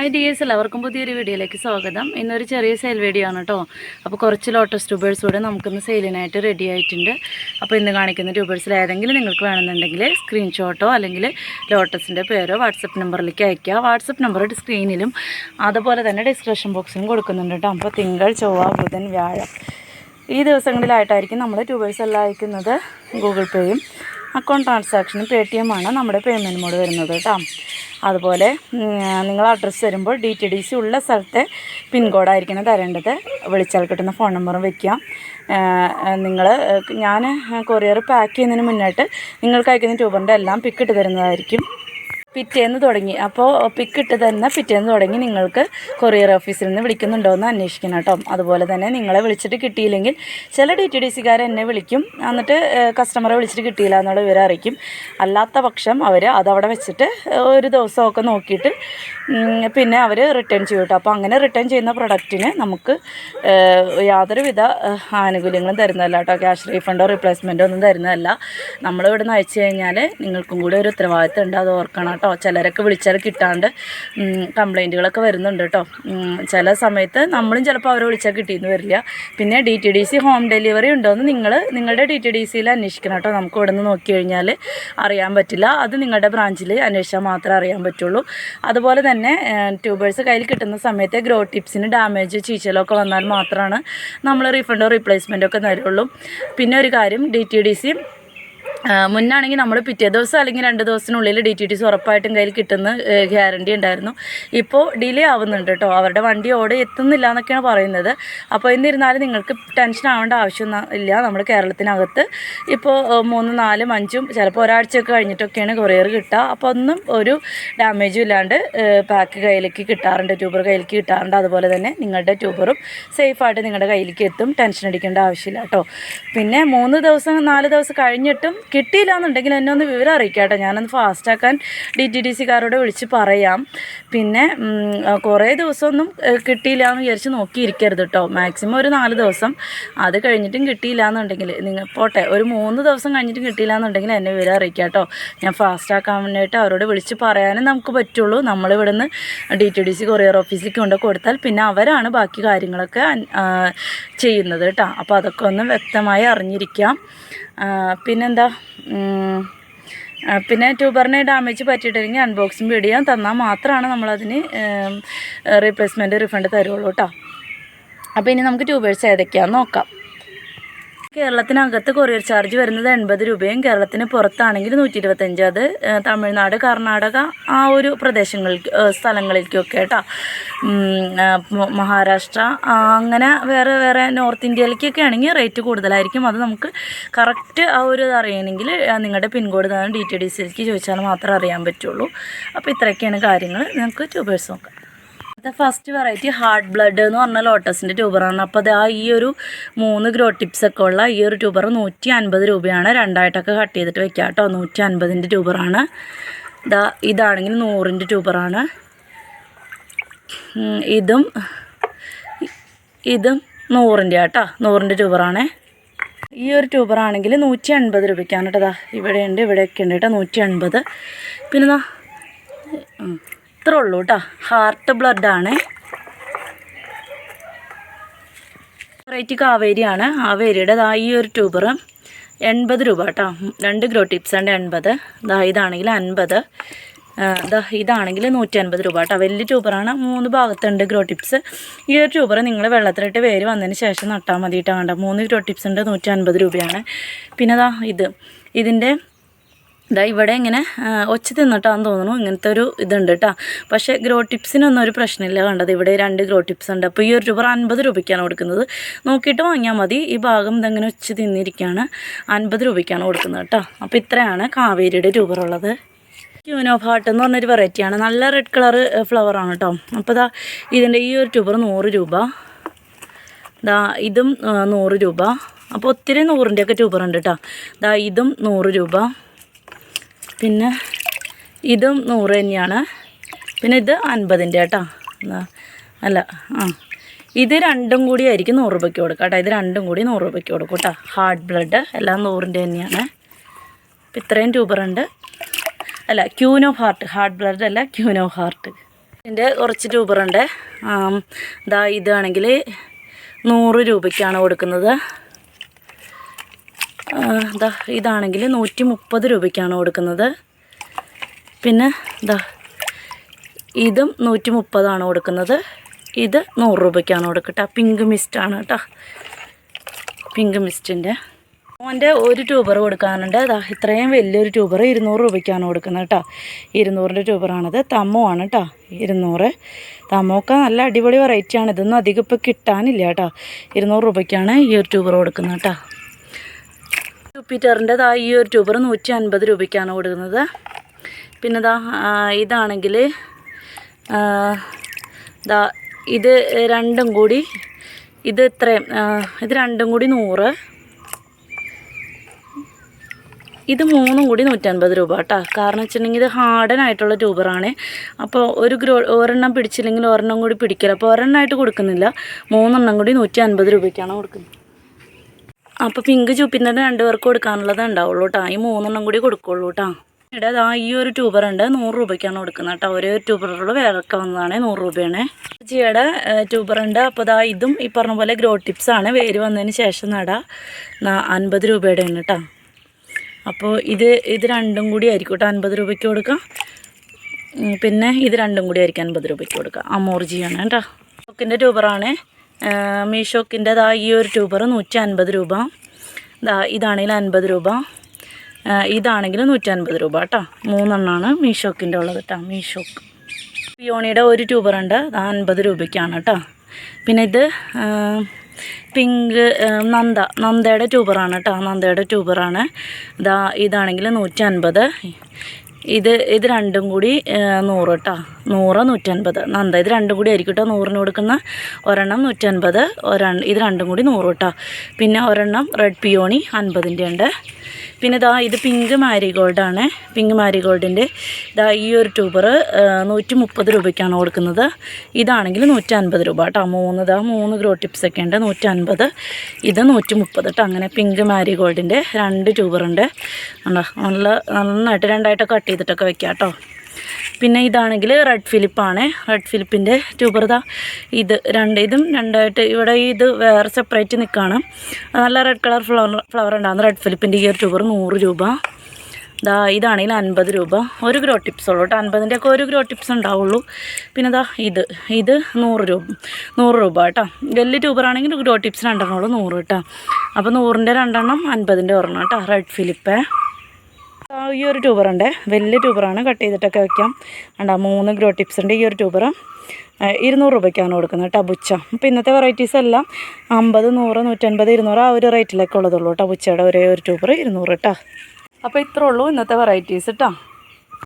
Hi dears, എല്ലാവർക്കും പുതിയൊരു വീഡിയോയിലേക്ക് സ്വാഗതം. ഇന്നൊരു ചെറിയ സെയിൽ വീഡിയോ ആണ് കേട്ടോ. അപ്പോൾ കുറച്ച് ലോട്ടസ് ട്യൂബേഴ്സ് കൂടെ നമുക്കിന്ന് സെയിലിനായിട്ട് റെഡി ആയിട്ടുണ്ട്. അപ്പോൾ ഇന്ന് കാണിക്കുന്ന ട്യൂബേഴ്സിൽ ഏതെങ്കിലും നിങ്ങൾക്ക് വേണമെന്നുണ്ടെങ്കിൽ സ്ക്രീൻഷോട്ടോ അല്ലെങ്കിൽ ലോട്ടസിൻ്റെ പേരോ വാട്സപ്പ് നമ്പറിലേക്ക് അയയ്ക്കുക. വാട്സപ്പ് നമ്പർ സ്ക്രീനിലും അതുപോലെ തന്നെ ഡിസ്ക്രിപ്ഷൻ ബോക്സിലും കൊടുക്കുന്നുണ്ട് കേട്ടോ. അപ്പോൾ തിങ്കൾ, ചൊവ്വ, ബുധൻ, വ്യാഴം ഈ ദിവസങ്ങളിലായിട്ടായിരിക്കും നമ്മൾ ട്യൂബേഴ്സ് എല്ലാം അയക്കുന്നത്. ഗൂഗിൾ പേയും അക്കൗണ്ട് ട്രാൻസാക്ഷനും PayTM ആണ് നമ്മുടെ പേയ്മെൻറ്റ് മോഡ് വരുന്നത് കേട്ടോ. അതുപോലെ നിങ്ങൾ അഡ്രസ്സ് തരുമ്പോൾ DTDC ഉള്ള സ്ഥലത്തെ പിൻകോഡായിരിക്കണം തരേണ്ടത്. വിളിച്ചാൽ കിട്ടുന്ന ഫോൺ നമ്പറും വയ്ക്കുക. ഞാൻ കൊറിയർ പാക്ക് ചെയ്യുന്നതിന് മുന്നായിട്ട് നിങ്ങൾക്ക് അയക്കുന്ന ട്യൂബറിൻ്റെ എല്ലാം പിക്ക് ഇട്ട് തരുന്നതായിരിക്കും. പിറ്റേന്ന് തുടങ്ങി, അപ്പോൾ പിക്ക് ഇട്ട് തന്നെ പിറ്റേന്ന് തുടങ്ങി നിങ്ങൾക്ക് കൊറിയർ ഓഫീസിൽ നിന്ന് വിളിക്കുന്നുണ്ടോ എന്ന് അന്വേഷിക്കണം കേട്ടോ. അതുപോലെ തന്നെ നിങ്ങളെ വിളിച്ചിട്ട് കിട്ടിയില്ലെങ്കിൽ ചില DTDCക്കാർ എന്നെ വിളിക്കും, എന്നിട്ട് കസ്റ്റമറെ വിളിച്ചിട്ട് കിട്ടിയില്ല എന്നുള്ള വിവരം അറിയിക്കും. അല്ലാത്ത പക്ഷം അവർ അതവിടെ വെച്ചിട്ട് ഒരു ദിവസമൊക്കെ നോക്കിയിട്ട് പിന്നെ അവർ റിട്ടേൺ ചെയ്യും കേട്ടോ. അപ്പോൾ അങ്ങനെ റിട്ടേൺ ചെയ്യുന്ന പ്രൊഡക്റ്റിന് നമുക്ക് യാതൊരുവിധ ആനുകൂല്യങ്ങളും തരുന്നതല്ല കേട്ടോ. ക്യാഷ് റീഫണ്ടോ റീപ്ലേസ്മെൻറ്റോ ഒന്നും തരുന്നതല്ല. നമ്മളിവിടെ നിന്ന് അയച്ചു കഴിഞ്ഞാൽ നിങ്ങൾക്കും കൂടി ഒരു ഉത്തരവാദിത്തം ഉണ്ട്, അത് ഓർക്കണം കേട്ടോ. ചിലരൊക്കെ വിളിച്ചാൽ കിട്ടാണ്ട് കംപ്ലൈൻറ്റുകളൊക്കെ വരുന്നുണ്ട് കേട്ടോ. ചില സമയത്ത് നമ്മളും ചിലപ്പോൾ അവരെ വിളിച്ചാൽ കിട്ടിയെന്ന് വരില്ല. പിന്നെ DTDC ഹോം ഡെലിവറി ഉണ്ടോയെന്ന് നിങ്ങളുടെ DTDCയിൽ അന്വേഷിക്കണം കേട്ടോ. നമുക്ക് ഇവിടെ നിന്ന് നോക്കി കഴിഞ്ഞാൽ അറിയാൻ പറ്റില്ല. അത് നിങ്ങളുടെ ബ്രാഞ്ചിൽ അന്വേഷിച്ചാൽ മാത്രമേ അറിയാൻ പറ്റുള്ളൂ. അതുപോലെ തന്നെ ട്യൂബേഴ്സ് കയ്യിൽ കിട്ടുന്ന സമയത്ത് ഗ്രോ ടിപ്സിന് ഡാമേജ് ചീച്ചലൊക്കെ വന്നാൽ മാത്രമാണ് നമ്മൾ റീഫണ്ടോ റീപ്ലേസ്മെൻറ്റോ ഒക്കെ തരുള്ളൂ. പിന്നെ ഒരു കാര്യം, DTDC മുന്നാണെങ്കിൽ നമ്മൾ പിറ്റേ ദിവസം അല്ലെങ്കിൽ 2 ദിവസത്തിനുള്ളിൽ DTDC ഉറപ്പായിട്ടും കയ്യിൽ കിട്ടുന്ന ഗ്യാരണ്ടി ഉണ്ടായിരുന്നു. ഇപ്പോൾ ഡിലേ ആവുന്നുണ്ട് കേട്ടോ. അവരുടെ വണ്ടി എത്തുന്നില്ല എന്നൊക്കെയാണ് പറയുന്നത്. അപ്പോൾ എന്നിരുന്നാലും നിങ്ങൾക്ക് ടെൻഷൻ ആവേണ്ട ആവശ്യം ഇല്ല. നമ്മൾ കേരളത്തിനകത്ത് ഇപ്പോൾ 3, 4, 5 ചിലപ്പോൾ ഒരാഴ്ചയൊക്കെ കഴിഞ്ഞിട്ടൊക്കെയാണ് കൊറിയർ കിട്ടുക. അപ്പോൾ ഒന്നും ഒരു ഡാമേജും ഇല്ലാണ്ട് പാക്ക് കയ്യിലേക്ക് കിട്ടാറുണ്ട്, ട്യൂബർ കയ്യിലേക്ക് കിട്ടാറുണ്ട്. അതുപോലെ തന്നെ നിങ്ങളുടെ ട്യൂബറും സേഫായിട്ട് നിങ്ങളുടെ കയ്യിലേക്ക് എത്തും. ടെൻഷൻ അടിക്കേണ്ട ആവശ്യമില്ല കേട്ടോ. പിന്നെ 3 ദിവസം 4 ദിവസം കഴിഞ്ഞിട്ടും കിട്ടിയില്ല എന്നുണ്ടെങ്കിൽ എന്നെ ഒന്ന് വിവരം അറിയിക്കാം കേട്ടോ. ഞാനൊന്ന് ഫാസ്റ്റാക്കാൻ DTDCക്കാരോട് വിളിച്ച് പറയാം. പിന്നെ കുറേ ദിവസമൊന്നും കിട്ടിയില്ല എന്ന് വിചാരിച്ച് നോക്കിയിരിക്കരുത് കേട്ടോ. മാക്സിമം ഒരു 4 ദിവസം, അത് കഴിഞ്ഞിട്ടും കിട്ടിയില്ല എന്നുണ്ടെങ്കിൽ നിങ്ങൾ പോട്ടെ, ഒരു 3 ദിവസം കഴിഞ്ഞിട്ടും കിട്ടിയില്ല എന്നുണ്ടെങ്കിൽ എന്നെ വിവരം അറിയിക്കാം കേട്ടോ. ഞാൻ ഫാസ്റ്റാക്കാൻ വേണ്ടിയിട്ട് അവരോട് വിളിച്ച് പറയാനും നമുക്ക് പറ്റുള്ളൂ. നമ്മളിവിടെ നിന്ന് DTDC കൊറിയർ ഓഫീസിലേക്ക് കൊണ്ട് കൊടുത്താൽ പിന്നെ അവരാണ് ബാക്കി കാര്യങ്ങളൊക്കെ ചെയ്യുന്നത് കേട്ടോ. അപ്പോൾ അതൊക്കെ ഒന്ന് വ്യക്തമായി അറിഞ്ഞിരിക്കാം. പിന്നെന്താ, പിന്നെ ട്യൂബറിന് ഡാമേജ് പറ്റിയിട്ടില്ലെങ്കിൽ അൺബോക്സിങ് വീഡിയോ തന്നാൽ മാത്രമാണ് നമ്മളതിന് റീപ്ലേസ്മെൻറ്റ് റീഫണ്ട് തരുള്ളൂ കേട്ടോ. അപ്പോൾ ഇനി നമുക്ക് ട്യൂബേഴ്സ് ഏതൊക്കെയാണെന്ന് നോക്കാം. കേരളത്തിനകത്ത് കൊറിയർ ചാർജ് വരുന്നത് 80 രൂപയും കേരളത്തിന് പുറത്താണെങ്കിൽ 125. അത് തമിഴ്നാട്, കർണാടക ആ ഒരു സ്ഥലങ്ങളിലേക്കൊക്കെ കേട്ടോ. മഹാരാഷ്ട്ര അങ്ങനെ വേറെ നോർത്ത് ഇന്ത്യയിലേക്കൊക്കെ ആണെങ്കിൽ റേറ്റ് കൂടുതലായിരിക്കും. അത് നമുക്ക് കറക്റ്റ് ആ ഒരു ഇത് അറിയണമെങ്കിൽ നിങ്ങളുടെ പിൻകോഡ് തന്നെ DTDCയിലേക്ക് ചോദിച്ചാൽ മാത്രമേ അറിയാൻ പറ്റുള്ളൂ. അപ്പോൾ ഇത്രയൊക്കെയാണ് കാര്യങ്ങൾ. നമുക്ക് ട്യൂബേഴ്സ് നോക്കാം. ഫസ്റ്റ് വെറൈറ്റി ഹാർഡ് ബ്ലഡ് എന്ന് പറഞ്ഞ ലോട്ടസിൻ്റെ ട്യൂബറാണ്. അപ്പോൾ അത് ഈ ഒരു 3 ഗ്രോ ടിപ്സൊക്കെ ഉള്ള ഈ ഒരു ട്യൂബർ 150 രൂപയാണ്. 2ആയിട്ടൊക്കെ കട്ട് ചെയ്തിട്ട് വെക്കാം കേട്ടോ. 150ൻ്റെ ട്യൂബറാണ്. ഇതാണെങ്കിൽ 100ൻ്റെ ട്യൂബറാണ്. ഇതും 100ൻ്റെ കേട്ടോ. 100ൻ്റെ ട്യൂബറാണ്. ഈ ഒരു ട്യൂബറാണെങ്കിൽ 180 രൂപയ്ക്കാണ് കേട്ടോ. ഇവിടെയുണ്ട്, ഇവിടെയൊക്കെ ഉണ്ട് കേട്ടോ. 180. പിന്നെ ഇത്രേ ഉള്ളൂ കേട്ടോ. ഹാർട്ട് ബ്ലഡാണ്. വെറൈറ്റി കാവേരിയാണ്. കാവേരിയുടെ ഈ ഒരു ട്യൂബർ 80 രൂപ കേട്ടോ. 2 ഗ്രോ ടിപ്സ് ഉണ്ട് 80. ഇതാണെങ്കിൽ 50. ഇതാണെങ്കിൽ 150 രൂപ കേട്ടോ. വലിയ ട്യൂബറാണ്. 3 ഭാഗത്തുണ്ട് ഗ്രോ ടിപ്സ്. ഈ ഒരു ട്യൂബർ നിങ്ങൾ വെള്ളത്തിലിട്ട് വേര് വന്നതിന് ശേഷം നട്ടാൽ മതിയിട്ടാണ് കേട്ടോ. 3 ഗ്രോ ടിപ്സ് ഉണ്ട്, 150 രൂപയാണ്. പിന്നെ ഇതിൻ്റെ ഇവിടെ ഇങ്ങനെ ഒച്ച തിന്നിട്ടാന്ന് തോന്നുന്നു, ഇങ്ങനത്തെ ഒരു ഇതുണ്ട് കേട്ടോ. പക്ഷേ ഗ്രോ ടിപ്സിനൊന്നും ഒരു പ്രശ്നമില്ല. കണ്ടത് ഇവിടെ 2 ഗ്രോ ടിപ്സ് ഉണ്ട്. അപ്പോൾ ഈ ഒരു ട്യൂബർ 50 രൂപയ്ക്കാണ് കൊടുക്കുന്നത്. നോക്കിയിട്ട് വാങ്ങിയാൽ മതി. ഈ ഭാഗം ഇതെങ്ങനെ ഒച്ച തിന്നിരിക്കുകയാണ്. 50 രൂപയ്ക്കാണ് കൊടുക്കുന്നത് കേട്ടോ. അപ്പോൾ ഇത്രയാണ് കാവേരിയുടെ ട്യൂബർ ഉള്ളത്. ക്യൂനോ ഹാർട്ട് എന്ന് പറഞ്ഞൊരു വെറൈറ്റിയാണ്. നല്ല റെഡ് കളർ ഫ്ലവറാണ് കേട്ടോ. അപ്പോൾ ഇതിൻ്റെ ഈ ഒരു ട്യൂബർ 100 രൂപ. ഇതും 100 രൂപ. അപ്പോൾ ഒത്തിരി 100ൻ്റെയൊക്കെ ട്യൂബർ ഉണ്ട് കേട്ടോ. ഇതും 100 രൂപ. പിന്നെ ഇതും 100 തന്നെയാണ്. പിന്നെ ഇത് 50ൻ്റെ കേട്ടോ. ഇത് രണ്ടും കൂടി ആയിരിക്കും 100 രൂപയ്ക്ക് കൊടുക്കുക കേട്ടോ. ഇത് രണ്ടും കൂടി 100 രൂപയ്ക്ക് കൊടുക്കും കേട്ടോ. ഹാർഡ് ബ്ലഡ് എല്ലാം 100ൻ്റെ തന്നെയാണ്. അപ്പോൾ ഇത്രയും ട്യൂബറുണ്ട്. Queen of heart, hard blood അല്ല, ക്യൂൻ ഓഫ് ഹാർട്ട്. ഇതിൻ്റെ കുറച്ച് ട്യൂബറുണ്ട്. ഇതാ ഇതാണെങ്കിൽ 100 രൂപയ്ക്കാണ് കൊടുക്കുന്നത്. ഇതാണെങ്കിൽ 130 രൂപയ്ക്കാണ് കൊടുക്കുന്നത്. പിന്നെ ഇതും 130 കൊടുക്കുന്നത്. ഇത് 100 രൂപയ്ക്കാണ് കൊടുക്കട്ടെ. പിങ്ക് മിസ്റ്റാണ് കേട്ടോ, പിങ്ക് മിസ്റ്റിൻ്റെ. മോൻ്റെ ഒരു ട്യൂബർ കൊടുക്കാനുണ്ട്. ഇത്രയും വലിയൊരു ട്യൂബർ 200 രൂപയ്ക്കാണ് കൊടുക്കുന്നത് കേട്ടോ. 200ൻ്റെ ട്യൂബറാണത്. തമ്മമാണ് കേട്ടോ 200. തമ്മൊക്കെ നല്ല അടിപൊളി വെറൈറ്റിയാണ്. ഇതൊന്നും അധികം ഇപ്പോൾ കിട്ടാനില്ല കേട്ടോ. 200 രൂപയ്ക്കാണ് ഈ ഒരു ട്യൂബർ കൊടുക്കുന്നത് കേട്ടോ. ജൂപ്പിറ്ററിൻ്റെ ഈ ഒരു ട്യൂബർ 150 രൂപയ്ക്കാണ് കൊടുക്കുന്നത്. പിന്നെ ഇതാണെങ്കിൽ ഇത് രണ്ടും കൂടി ഇത് രണ്ടും കൂടി 100, ഇത് മൂന്നും കൂടി 150 രൂപ കേട്ടോ. കാരണം വെച്ചിട്ടുണ്ടെങ്കിൽ ഇത് ഹാർഡനായിട്ടുള്ള ട്യൂബറാണ്. അപ്പോൾ ഒരെണ്ണം പിടിച്ചില്ലെങ്കിൽ ഒരെണ്ണം കൂടി പിടിക്കില്ല. അപ്പോൾ ഒരെണ്ണമായിട്ട് കൊടുക്കുന്നില്ല, 3 എണ്ണം കൂടി 150 രൂപയ്ക്കാണ് കൊടുക്കുന്നത്. അപ്പോൾ പിങ്ക് ചുപ്പിൻ്റെ 2 പേർക്ക് കൊടുക്കാനുള്ളത് ഉണ്ടാവുള്ളൂ കേട്ടോ. ഈ 3 എണ്ണം കൂടി കൊടുക്കുള്ളൂ കേട്ടോ. ഇവിടെ ഈ ഒരു ട്യൂബറുണ്ട്, 100 രൂപയ്ക്കാണ് കൊടുക്കുന്നത് കേട്ടോ. ഒരേ ഒരു ട്യൂബറുള്ള വേറൊക്കെ വന്നതാണ്, 100 രൂപയാണ്. ജിയുടെ ട്യൂബറുണ്ട്. അപ്പോൾ ഇതും ഈ പറഞ്ഞ പോലെ ഗ്രോ ടിപ്സാണ്. വേര് വന്നതിന് ശേഷം നടാം. 50 രൂപയുടെയാണ് കേട്ടോ. അപ്പോൾ ഇത് രണ്ടും കൂടി ആയിരിക്കും കേട്ടോ 50 രൂപയ്ക്ക് കൊടുക്കാം. പിന്നെ ഇത് രണ്ടും കൂടി ആയിരിക്കും 50 രൂപയ്ക്ക് കൊടുക്കുക. അമോർജിയാണ് കേട്ടോ. ഷോക്കിൻ്റെ ട്യൂബറാണ്. മീഷോക്കിൻ്റെ ഈ ഒരു ട്യൂബർ 150 രൂപ. ഇതാണെങ്കിൽ 50 രൂപ. ഇതാണെങ്കിൽ 150 രൂപ കേട്ടോ. 3 എണ്ണമാണ് മീഷോക്കിൻ്റെ ഉള്ളത് കേട്ടോ. മീഷോക്ക് പിയോണിയുടെ ഒരു ട്യൂബറുണ്ട്, 50 രൂപയ്ക്കാണ് കേട്ടോ. പിന്നെ ഇത് പിങ്ക് നന്ദയുടെ ട്യൂബറാണ് കേട്ടോ. നന്ദയുടെ ട്യൂബറാണ്. ഇതാണെങ്കിൽ 150. ഇത് രണ്ടും കൂടി 100 കേട്ടോ. 100, 150. നന്ദ ഇത് രണ്ടും കൂടി ആയിരിക്കും കേട്ടോ 100-ന് കൊടുക്കുന്ന. ഒരെണ്ണം 150, ഇത് രണ്ടും കൂടി 100 കേട്ടോ. പിന്നെ ഒരെണ്ണം റെഡ് പിയോണി 50ൻ്റെ ഉണ്ട്. പിന്നെ ഇത് പിങ്ക് മാരിഗോൾഡാണ്. പിങ്ക് മാരിഗോൾഡിൻ്റെ ഈ ഒരു ട്യൂബർ 130 രൂപയ്ക്കാണ് കൊടുക്കുന്നത്. ഇതാണെങ്കിൽ 150 രൂപ കേട്ടോ. 3 ഗ്രോ ടിപ്സൊക്കെ ഉണ്ട്, 150. ഇത് 130 കേട്ടോ. അങ്ങനെ പിങ്ക് മാരിഗോൾഡിൻ്റെ 2 ട്യൂബറുണ്ട്. നന്നായിട്ട് 2ആയിട്ടൊക്കെ കട്ട് ചെയ്തിട്ടൊക്കെ വെക്കാം കേട്ടോ. പിന്നെ ഇതാണെങ്കിൽ റെഡ് ഫിലിപ്പാണ്. റെഡ് ഫിലിപ്പിൻ്റെ ട്യൂബർ ഇതും 2ആയിട്ട് ഇവിടെ ഇത് വേറെ സെപ്പറേറ്റ് നിൽക്കുകയാണ്. നല്ല റെഡ് കളർ ഫ്ലവർ ഉണ്ടാകുന്ന റെഡ് ഫിലിപ്പിൻ്റെ ഈ ഒരു ട്യൂബർ 100 രൂപ. ഇതാണെങ്കിൽ 50 രൂപ. ഒരു ഗ്രോ ടിപ്സ് ഉള്ളൂ കേട്ടോ. 50ൻ്റെ ഒക്കെ ഒരു ഗ്രോ ടിപ്സ് ഉണ്ടാവുള്ളൂ. പിന്നെ ഇത് 100 രൂപ കേട്ടോ. വലിയ ട്യൂബറാണെങ്കിൽ ഗ്രോ ടിപ്സ് 2 എണ്ണം ഉള്ളൂ 100 കേട്ടോ. അപ്പോൾ 100ൻ്റെ 2 എണ്ണം, 50ൻ്റെ ഒരെണ്ണം കേട്ടോ. റെഡ് ഫിലിപ്പ് ഈ ഒരു ട്യൂബറുണ്ട്. വലിയ ട്യൂബറാണ്, കട്ട് ചെയ്തിട്ടൊക്കെ വയ്ക്കാം. 3 ഗ്രോ ടിപ്സ് ഉണ്ട്. ഈ ഒരു ട്യൂബർ 200 രൂപയ്ക്കാണ് കൊടുക്കുന്നത് കേട്ടോ. ബുച്ച അപ്പോൾ ഇന്നത്തെ വെറൈറ്റീസ് എല്ലാം 50, 100, 150, 200 ആ ഒരു റേറ്റിലൊക്കെ ഉള്ളതുള്ളൂ കേട്ടോ. ബുച്ചയുടെ ഒരേ ഒരു ട്യൂബർ 200 കേട്ടോ. അപ്പോൾ ഇത്രേ ഉള്ളൂ ഇന്നത്തെ വെറൈറ്റീസ് കേട്ടോ.